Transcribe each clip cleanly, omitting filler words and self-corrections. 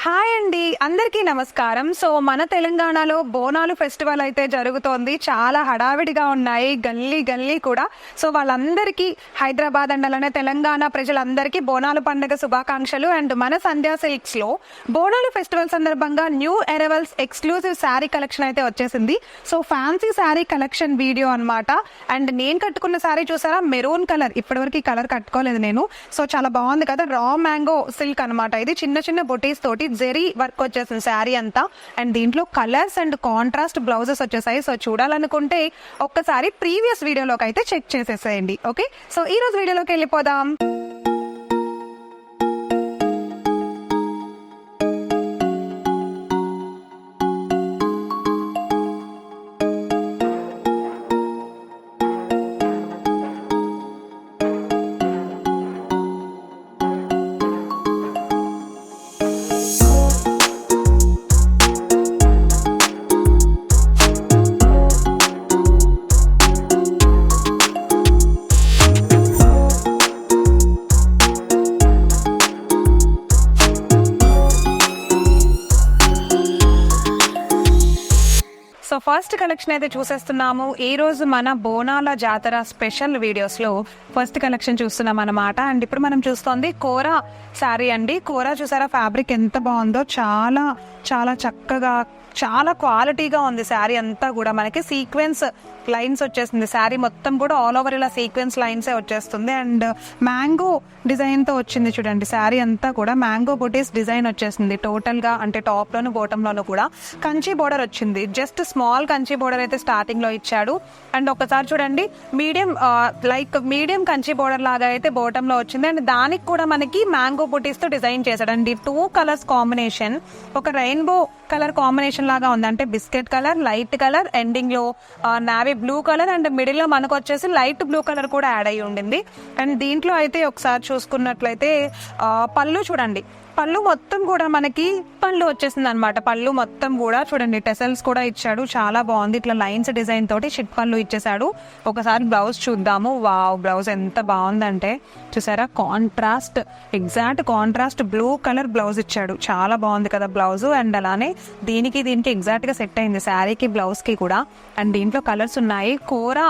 Hi అండి, అందరికీ నమస్కారం. సో మన తెలంగాణలో బోనాలు ఫెస్టివల్ అయితే జరుగుతోంది. చాలా హడావిడిగా ఉన్నాయి గల్లీ గల్లీ కూడా. సో వాళ్ళందరికీ హైదరాబాద్ అండ్ అలానే తెలంగాణ ప్రజలందరికీ బోనాలు పండుగ శుభాకాంక్షలు. అండ్ మన సంధ్యా సిల్క్స్లో బోనాలు ఫెస్టివల్ సందర్భంగా new arrivals exclusive sari collection అయితే వచ్చేసింది. So fancy sari collection video అనమాట. అండ్ నేను కట్టుకున్న శారీ చూసారా, మెరూన్ కలర్. ఇప్పటివరకు ఈ కలర్ కట్టుకోలేదు నేను. సో చాలా బాగుంది కదా, రా మ్యాంగో సిల్క్ అనమాట. ఇది చిన్న చిన్న బొటీస్ తోటి జెరీ వర్క్ వచ్చేసింది శారీ అంతా. అండ్ దీంట్లో కలర్స్ అండ్ కాంట్రాస్ట్ బ్లౌజెస్ వచ్చేసాయి. సో చూడాలనుకుంటే ఒక్కసారి ప్రీవియస్ వీడియోలోకి అయితే చెక్ చేసేసేయండి. ఓకే, సో ఈ రోజు వీడియోలోకి వెళ్ళిపోదాం. సో ఫస్ట్ కలెక్షన్ అయితే చూసేస్తున్నాము. ఈ రోజు మన బోనాల జాతర స్పెషల్ వీడియోస్లో ఫస్ట్ కలెక్షన్ చూస్తున్నాం అన్నమాట. అండ్ ఇప్పుడు మనం చూస్తోంది కోరా శారీ అండి. కోరా చూసారా, ఫ్యాబ్రిక్ ఎంత బాగుందో, చాలా చాలా చక్కగా చాలా క్వాలిటీగా ఉంది శారీ అంతా కూడా. మనకి సీక్వెన్స్ లైన్స్ వచ్చేసింది శారీ మొత్తం కూడా, ఆల్ ఓవర్ ఇలా సీక్వెన్స్ లైన్సే వచ్చేస్తుంది. అండ్ మ్యాంగో డిజైన్తో వచ్చింది చూడండి. శారీ అంతా కూడా మ్యాంగో బుటీస్ డిజైన్ వచ్చేసింది టోటల్గా. అంటే టాప్లోను బాటంలోను కూడా కంచి బోర్డర్ వచ్చింది. జస్ట్ స్మాల్ కంచి బోర్డర్ అయితే స్టార్టింగ్లో ఇచ్చాడు. అండ్ ఒకసారి చూడండి, మీడియం కంచి బోర్డర్ లాగా అయితే బాటంలో వచ్చింది. అండ్ దానికి కూడా మనకి మ్యాంగో బుటీస్తో డిజైన్ చేశాడు. అండ్ 2 కలర్స్ కాంబినేషన్, ఒక రెయిన్బో కలర్ కాంబినేషన్ లాగా ఉంది. అంటే biscuit colour, light colour, ending లో navy blue colour, and middle లో మనకు వచ్చేసి లైట్ బ్లూ కలర్ కూడా యాడ్ అయ్యి ఉండింది. అండ్ దీంట్లో అయితే ఒకసారి చూసుకున్నట్లయితే పళ్ళు చూడండి, పళ్ళు మొత్తం కూడా మనకి పళ్ళు వచ్చేసింది అనమాట. పళ్ళు మొత్తం కూడా చూడండి, టెసల్స్ కూడా ఇచ్చాడు. చాలా బాగుంది, ఇట్లా లైన్స్ డిజైన్ తోటి షిట్ పళ్ళు ఇచ్చేసాడు. ఒకసారి బ్లౌజ్ చూద్దాము. వావ్, బ్లౌజ్ ఎంత బాగుందంటే చూసారా, contrast, exact contrast blue colour blouse ఇచ్చాడు. చాలా బాగుంది కదా బ్లౌజ్. అండ్ అలానే దీనికి ఎగ్జాక్ట్ గా సెట్ అయింది శారీకి బ్లౌజ్ కి కూడా. అండ్ దీంట్లో కలర్స్ ఉన్నాయి. కోరా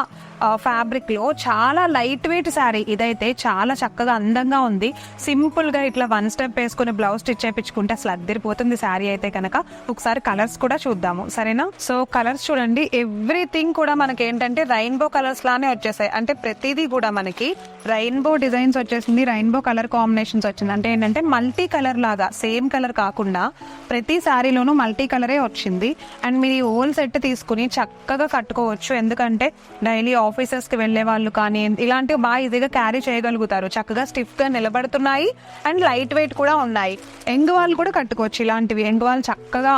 ఫ్యాబ్రిక్ లో చాలా లైట్ వెయిట్ శారీ ఇదైతే, చాలా చక్కగా అందంగా ఉంది. సింపుల్ గా ఇట్లా 1 స్టెప్ వేసుకుని బ్లౌజ్ స్టిచ్ చేయించుకుంటే అసలు అద్దరిపోతుంది శారీ అయితే కనుక. ఒకసారి కలర్స్ కూడా చూద్దాము, సరేనా? సో కలర్స్ చూడండి, ఎవ్రీథింగ్ కూడా మనకి ఏంటంటే రెయిన్బో కలర్స్ లానే వచ్చేసాయి. అంటే ప్రతిదీ కూడా మనకి రెయిన్బో డిజైన్స్ వచ్చేసింది, రెయిన్బో కలర్ కాంబినేషన్స్ వచ్చింది. అంటే ఏంటంటే మల్టీ కలర్ లాగా, సేమ్ కలర్ కాకుండా ప్రతి శారీలోనూ మల్టీ కలరే వచ్చింది. అండ్ మీరు ఈ ఓల్ సెట్ తీసుకుని చక్కగా కట్టుకోవచ్చు. ఎందుకంటే డైలీ ఆఫీసెస్ కి వెళ్లే వాళ్ళు కానీ ఇలాంటివి బాగా ఈజీగా క్యారీ చేయగలుగుతారు. చక్కగా స్టిఫ్ గా నిలబడుతున్నాయి అండ్ లైట్ వెయిట్ కూడా ఉన్నాయి. యంగ్ వాళ్ళు కూడా కట్టుకోవచ్చు ఇలాంటివి. యంగ్ వాళ్ళు చక్కగా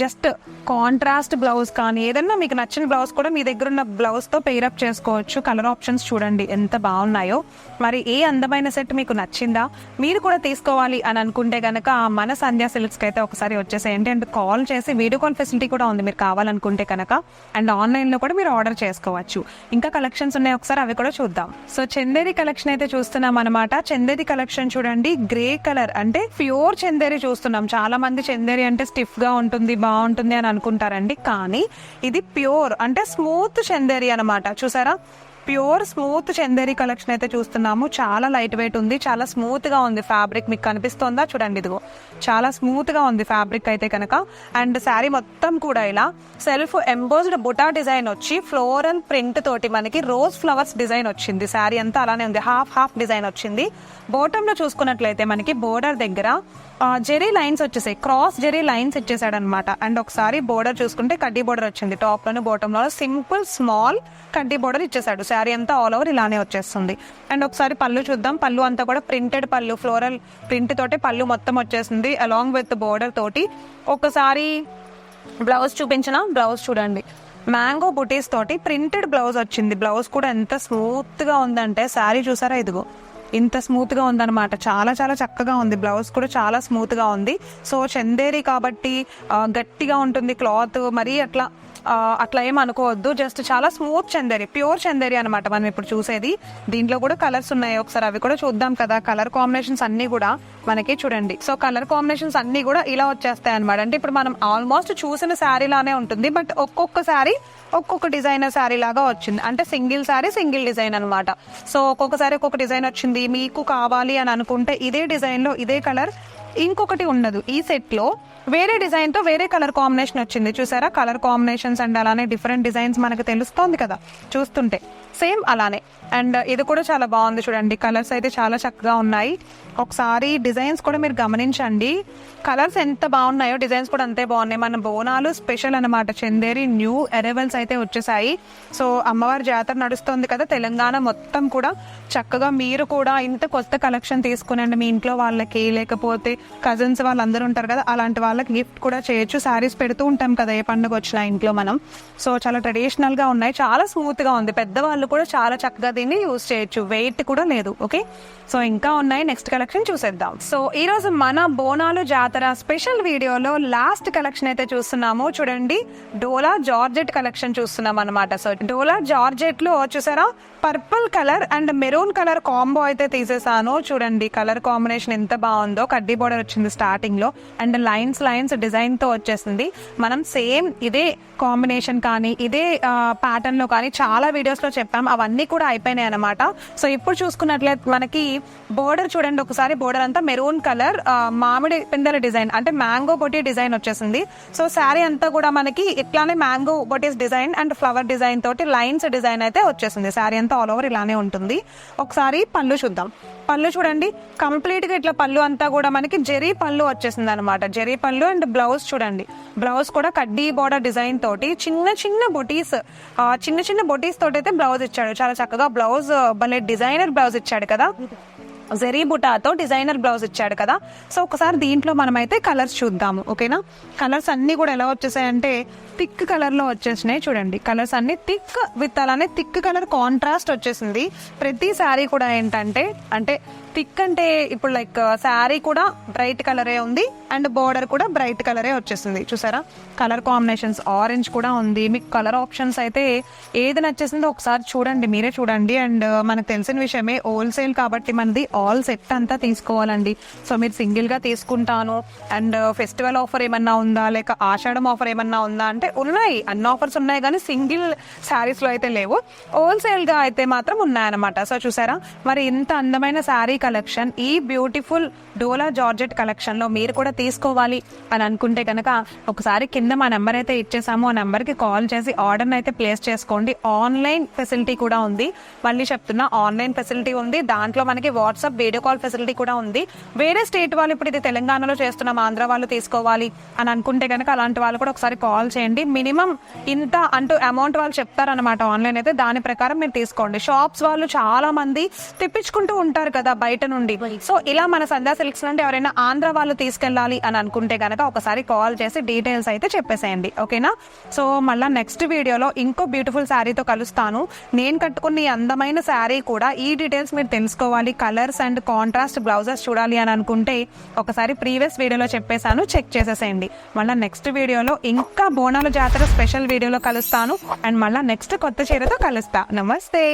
జస్ట్ కాంట్రాస్ట్ బ్లౌజ్ కానీ ఏదన్నా మీకు నచ్చిన బ్లౌజ్ కూడా మీ దగ్గర ఉన్న బ్లౌజ్ తో పెయిరప్ చేసుకోవచ్చు. కలర్ ఆప్షన్స్ చూడండి ఎంత బాగున్నాయో. మరి ఏ అందమైన సెట్ మీకు నచ్చిందా, మీరు కూడా తీసుకోవాలి అని అనుకుంటే గనక మన సంధ్యా సిల్క్స్ కి అయితే ఒకసారి వచ్చేసేయండి. అండ్ కాల్ చేసి వీడియో కాల్ ఫెసిలిటీ కూడా ఉంది మీరు కావాలనుకుంటే కనుక. అండ్ ఆన్లైన్ లో కూడా మీరు ఆర్డర్ చేసుకోవచ్చు. ఇంకా కలెక్షన్స్ ఉన్నాయి, ఒకసారి అవి కూడా చూద్దాం. సో చందేరి కలెక్షన్ అయితే చూస్తున్నాం అనమాట. చందేరి కలెక్షన్ చూడండి, గ్రే కలర్, అంటే ప్యూర్ చందేరి చూస్తున్నాం. చాలా మంది చందేరి అంటే స్టిఫ్ గా ఉంటుంది, బాగుంటుంది అని అనుకుంటారండి. కానీ ఇది ప్యూర్ అంటే స్మూత్ చందేరి అనమాట. చూసారా, ప్యూర్ స్మూత్ చందేరి కలెక్షన్ అయితే చూస్తున్నాము. చాలా లైట్ వెయిట్ ఉంది, చాలా స్మూత్ గా ఉంది ఫ్యాబ్రిక్. మీకు కనిపిస్తోందా చూడండి, ఇదిగో చాలా స్మూత్ గా ఉంది ఫ్యాబ్రిక్ అయితే కనుక. అండ్ శారీ మొత్తం కూడా ఇలా సెల్ఫ్ ఎంబోజ్డ్ బుటా డిజైన్ వచ్చి ఫ్లోరల్ ప్రింట్ తోటి మనకి రోజ్ ఫ్లవర్స్ డిజైన్ వచ్చింది. శారీ అంతా అలానే ఉంది, హాఫ్ డిజైన్ వచ్చింది. బాటమ్ లో చూసుకున్నట్లయితే మనకి బోర్డర్ దగ్గర జెరీ లైన్స్ వచ్చేసాయి, క్రాస్ జెరీ లైన్స్ ఇచ్చేసాడు అనమాట. అండ్ ఒకసారి బోర్డర్ చూసుకుంటే కడ్డీ బోర్డర్ వచ్చింది. టాప్ లోను బాటమ్ లో సింపుల్ స్మాల్ కడ్డీ బోర్డర్ ఇచ్చేసాడు. శారీ అంతా ఆల్ ఓవర్ ఇలానే వచ్చేస్తుంది. అండ్ ఒకసారి పళ్ళు చూద్దాం. పళ్ళు అంతా కూడా ప్రింటెడ్ పళ్ళు, ఫ్లోరల్ ప్రింట్ తోటి పళ్ళు మొత్తం వచ్చేసింది అలాంగ్ విత్ బోర్డర్ తోటి. ఒకసారి బ్లౌజ్ చూపించిన, బ్లౌజ్ చూడండి, మ్యాంగో బుటీస్ తోటి ప్రింటెడ్ బ్లౌజ్ వచ్చింది. బ్లౌజ్ కూడా ఎంత స్మూత్ గా ఉందంటే శారీ చూసారా, ఇదిగో ఇంత స్మూత్ గా ఉందన్నమాట. చాలా చాలా చక్కగా ఉంది. బ్లౌజ్ కూడా చాలా స్మూత్ గా ఉంది. సో చందేరి కాబట్టి గట్టిగా ఉంటుంది క్లాత్, మరీ అట్లా అట్లా ఏం అనుకోవద్దు. జస్ట్ చాలా స్మూత్ చందేరి, ప్యూర్ చందేరి అనమాట మనం ఇప్పుడు చూసేది. దీంట్లో కూడా కలర్స్ ఉన్నాయి, ఒకసారి అవి కూడా చూద్దాం కదా. కలర్ కాంబినేషన్స్ అన్ని కూడా మనకి చూడండి. సో కలర్ కాంబినేషన్స్ అన్ని కూడా ఇలా వచ్చేస్తాయి అనమాట. అంటే ఇప్పుడు మనం ఆల్మోస్ట్ చూసిన శారీ లానే ఉంటుంది, బట్ ఒక్కొక్క శారీ ఒక్కొక్క డిజైనర్ శారీ లాగా వచ్చింది. అంటే సింగిల్ శారీ సింగిల్ డిజైన్ అనమాట. సో ఒక్కొక్కసారి ఒక్కొక్క డిజైన్ వచ్చింది. మీకు కావాలి అని అనుకుంటే ఇదే డిజైన్ లో ఇదే కలర్ ఇంకొకటి ఉండదు. ఈ సెట్ లో వేరే డిజైన్ తో వేరే కలర్ కాంబినేషన్ వచ్చింది. చూసారా కలర్ కాంబినేషన్స్ అండ్ అలానే డిఫరెంట్ డిజైన్స్ మనకు తెలుస్తోంది కదా చూస్తుంటే. సేమ్ అలానే. అండ్ ఇది కూడా చాలా బాగుంది చూడండి. కలర్స్ అయితే చాలా చక్కగా ఉన్నాయి. ఒకసారి డిజైన్స్ కూడా మీరు గమనించండి. కలర్స్ ఎంత బాగున్నాయో డిజైన్స్ కూడా అంతే బాగున్నాయి. మన బోనాలు స్పెషల్ అనమాట. చందేరి న్యూ అరైవల్స్ అయితే వచ్చేసాయి. సో అమ్మవారి జాతర నడుస్తుంది కదా తెలంగాణ మొత్తం కూడా. చక్కగా మీరు కూడా ఇంత కొత్త కలెక్షన్ తీసుకునండి. మీ ఇంట్లో వాళ్ళకి, లేకపోతే కజిన్స్ వాళ్ళందరూ ఉంటారు కదా, అలాంటి వాళ్ళకి గిఫ్ట్ కూడా చేయొచ్చు. శారీస్ పెడుతూ ఉంటాం కదా ఏ పండుగ వచ్చినా ఇంట్లో మనం. సో చాలా ట్రెడిషనల్ గా ఉన్నాయి, చాలా స్మూత్ గా ఉంది. పెద్దవాళ్ళు కూడా చాలా చక్కగా దీన్ని యూజ్ చేయొచ్చు. వెయిట్ కూడా లేదు. ఓకే, సో ఇంకా ఉన్నాయి. నెక్స్ట్ కలెక్షన్ చూసేద్దాం. సో ఈ రోజు మన బోనాలు జాతర స్పెషల్ వీడియోలో లాస్ట్ కలెక్షన్ అయితే చూస్తున్నాము. చూడండి, డోలా జార్జెట్ కలెక్షన్ చూస్తున్నాం అనమాట. సో డోలా జార్జెట్ లో చూసారా purple colour and maroon colour combo అయితే తీసేసాను. చూడండి కలర్ కాంబినేషన్ ఎంత బాగుందో. కడ్డీ బోర్డర్ వచ్చింది స్టార్టింగ్ లో, అండ్ లైన్స్ డిజైన్ తో వచ్చేసింది. మనం సేమ్ ఇదే కాంబినేషన్ కానీ ఇదే ప్యాటర్న్ లో కానీ చాలా వీడియోస్ లో చెప్పాం. అవన్నీ కూడా అయిపోయినాయి అనమాట. సో ఇప్పుడు చూసుకున్నట్లయితే మనకి బోర్డర్ చూడండి ఒకసారి. బోర్డర్ అంతా మెరూన్ కలర్ మామిడి పిందెల డిజైన్, అంటే మ్యాంగో బొటీ డిజైన్ వచ్చేసింది. సో శారీ అంతా కూడా మనకి ఇట్లానే mango buttis design and flower design తోటి లైన్స్ డిజైన్ అయితే వచ్చేసింది. శారీ అంతా ఆల్ ఓవర్ ఇలానే ఉంటుంది. ఒకసారి పళ్ళు చూద్దాం. పళ్ళు చూడండి, కంప్లీట్ గా ఇట్లా పళ్ళు అంతా కూడా మనకి జెరీ పళ్ళు వచ్చేసింది అనమాట. జెరీ పళ్ళు అండ్ బ్లౌజ్ చూడండి. బ్లౌజ్ కూడా కడ్డీ బోర్డర్ డిజైన్ తోటి చిన్న చిన్న బొటీస్ తోటి అయితే బ్లౌజ్ ఇచ్చాడు. చాలా చక్కగా బ్లౌజ్, భలే డిజైనర్ బ్లౌజ్ ఇచ్చాడు కదా. జెరీ బుటాతో డిజైనర్ బ్లౌజ్ ఇచ్చాడు కదా. సో ఒకసారి దీంట్లో మనమైతే కలర్స్ చూద్దాము. ఓకేనా, కలర్స్ అన్ని కూడా ఎలా వచ్చేసాయంటే థిక్ కలర్ లో వచ్చేసినాయి. చూడండి కలర్స్ అన్ని థిక్ విత్ అలానే థిక్ కలర్ కాంట్రాస్ట్ వచ్చేసింది. ప్రతి శారీ కూడా ఏంటంటే, అంటే థిక్ అంటే ఇప్పుడు లైక్ శారీ కూడా బ్రైట్ కలరే ఉంది అండ్ బోర్డర్ కూడా బ్రైట్ కలరే వచ్చేసింది. చూసారా కలర్ కాంబినేషన్స్, ఆరెంజ్ కూడా ఉంది. మీకు కలర్ ఆప్షన్స్ అయితే ఏది నచ్చేసిందో ఒకసారి చూడండి, మీరే చూడండి. అండ్ మనకు తెలిసిన విషయమే, హోల్సేల్ కాబట్టి మనది ఆల్ సెట్ అంతా తీసుకోవాలండి. సో మీరు సింగిల్ గా తీసుకుంటాను అండ్ ఫెస్టివల్ ఆఫర్ ఏమన్నా ఉందా, లేక ఆషాఢం ఆఫర్ ఏమన్నా ఉందా అంటే ఉన్నాయి, అన్ని ఆఫర్స్ ఉన్నాయి, కానీ సింగిల్ శారీస్ లో అయితే లేవు. హోల్సేల్ గా అయితే మాత్రం ఉన్నాయన్నమాట. సో చూసారా మరి ఇంత అందమైన శారీ కలెక్షన్ ఈ బ్యూటిఫుల్ డోలా జార్జెట్ కలెక్షన్ లో మీరు కూడా తీసుకోవాలి అని అనుకుంటే కనుక ఒకసారి కింద మా నెంబర్ అయితే ఇచ్చేసాము. ఆ నెంబర్ కి కాల్ చేసి ఆర్డర్ అయితే ప్లేస్ చేసుకోండి. ఆన్లైన్ ఫెసిలిటీ కూడా ఉంది. మళ్ళీ చెప్తున్నా, ఆన్లైన్ ఫెసిలిటీ ఉంది. దాంట్లో మనకి వాట్సాప్ వీడియో కాల్ ఫెసిలిటీ కూడా ఉంది. వేరే స్టేట్ వాళ్ళు, ఇప్పుడు ఇది తెలంగాణలో చేస్తున్నాం, ఆంధ్ర వాళ్ళు తీసుకోవాలి అని అనుకుంటే కనుక అలాంటి వాళ్ళు కూడా ఒకసారి కాల్ చేయండి. మినిమం ఇంత అంటూ అమౌంట్ వాళ్ళు చెప్తారనమాట ఆన్లైన్ అయితే, దాని ప్రకారం మీరు తీసుకోండి. షాప్స్ వాళ్ళు చాలా మంది తెప్పించుకుంటూ ఉంటారు కదా బయట నుండి. సో ఇలా మన సంధ్యా సిల్క్స్ నుండి ఎవరైనా ఆంధ్ర వాళ్ళు తీసుకెళ్ళాలి అని అనుకుంటే గనక ఒకసారి కాల్ చేసి డీటెయిల్స్ అయితే చెప్పేసేయండి. ఓకేనా, సో మళ్ళీ నెక్స్ట్ వీడియోలో ఇంకో బ్యూటిఫుల్ శారీతో కలుస్తాను. నేను కట్టుకున్న ఈ అందమైన శారీ కూడా ఈ డీటెయిల్స్ మీరు తెలుసుకోవాలి, కలర్స్ అండ్ కాంట్రాస్ట్ బ్లౌజెస్ చూడాలి అని అనుకుంటే ఒకసారి ప్రీవియస్ వీడియోలో చెప్పేశాను, చెక్ చేసేసేయండి. మళ్ళీ నెక్స్ట్ వీడియోలో ఇంకా బోనాల జాతర స్పెషల్ వీడియోలో కలుస్తాను. అండ్ మళ్ళీ నెక్స్ట్ కొత్త చీరతో కలుస్తా. నమస్తే.